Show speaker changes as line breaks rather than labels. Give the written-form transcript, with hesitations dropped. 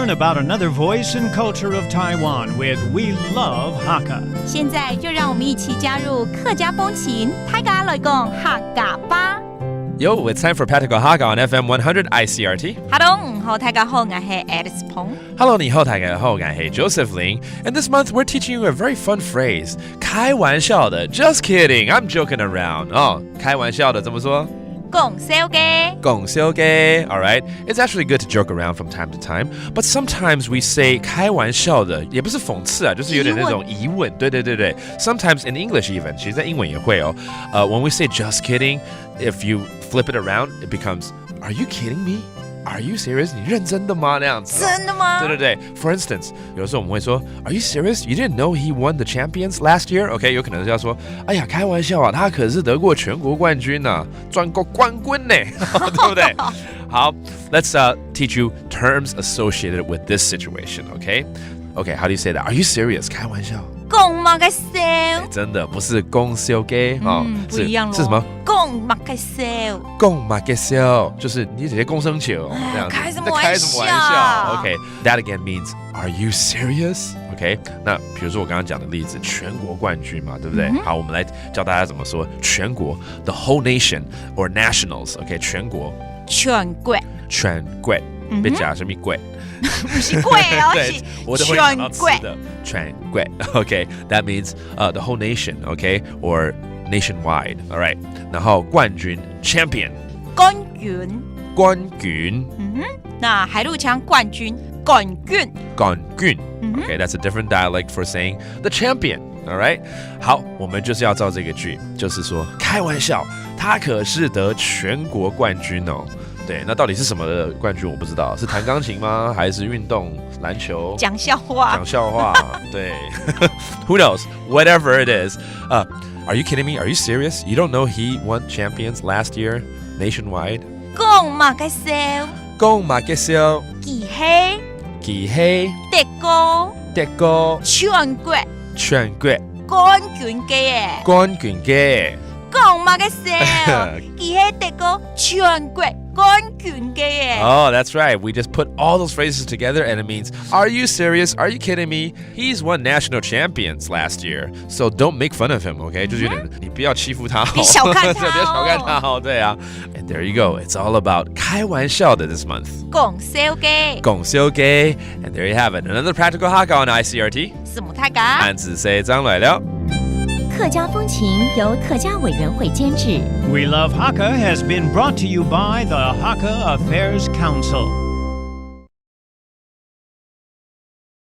learn about another voice and culture of Taiwan with We Love Hakka.
现在就让我们一起加入客家风情，大家来讲客家吧。
Yo, it's time for Icrt客家風 on FM 100 Icrt.
Hello， 好，大家好，我係 Alice Pong。Hello,
你好，大家好，我係 Joseph Ling. And this month we're teaching you a very fun phrase. 開玩笑的 Just kidding, I'm joking around. 開玩笑的怎麼說？
講笑嘅。
講笑嘅 Alright, it's actually good to joke around from time to time, but sometimes we say 開玩笑的也不是諷刺啊，就是有點那種疑問。對。Sometimes in English even, 其實在英文也會哦。When we say just kidding, if you flip it around, it becomes, are you kidding me? Are you serious? 你認真的嗎？那樣子。
真的嗎？
對。For instance, 有時候我們會說 Are you serious? You didn't know he won the champions last year? OK, 有可能是要說哎呀，開玩笑啊，他可是得過全國冠軍啊，專國冠軍呢，對不對？好 let's teach you terms associated with this situation, OK? OK, how do you say that? Are you serious? 開玩笑。
講嘛嘅笑。
真的不是講笑嘅
不一樣咯。
是什麼？
講嘛嘅笑。
講嘛嘅笑，就是你直接公生球這樣子。
開什麼玩
笑 OK, that again means Are you serious? OK, 那比如說我剛剛講的例子，全國冠軍嘛，對不對？好，我們來教大家怎麼說全國 the whole nation or nationals. OK, 全國。
全國。
別講什麼貴。
不是貴哦，是全國。
全國 OK, that means the whole nation, OK, or nationwide. All right. 然後冠軍 champion.
冠軍。那海陸強冠軍冠軍。
Okay, that's a different dialect for saying the champion. All right. 好，我們就是要照這個句，就是說開玩笑，他可是得全國冠軍哦。對，那到底是什麼的冠軍我不知道，是彈鋼琴嗎？還是運動籃球？
講笑話，
對。Who knows? Whatever it is. Are you kidding me? Are you serious? You don't know he won champions last year nationwide?
講嘛嘅笑。
記起。得過。
全國。冠軍嘅。講嘛嘅笑。記起得過全國。冠軍嘅。
Oh, that's right. We just put all those phrases together and it means, are you serious? Are you kidding me? He's won national champions last year. So don't make fun of him, okay? 就是有點你不要欺負他。
別小看他。
別小看他哦，對啊。And there you go. It's all about 開玩笑的 this month.
講笑嘅。
And there you have it. Another practical Hakka on ICRT.
什麼大家？
按字say 張來了。
客家風情由客家委員會監製。
We Love Hakka has been brought to you by the Hakka Affairs Council.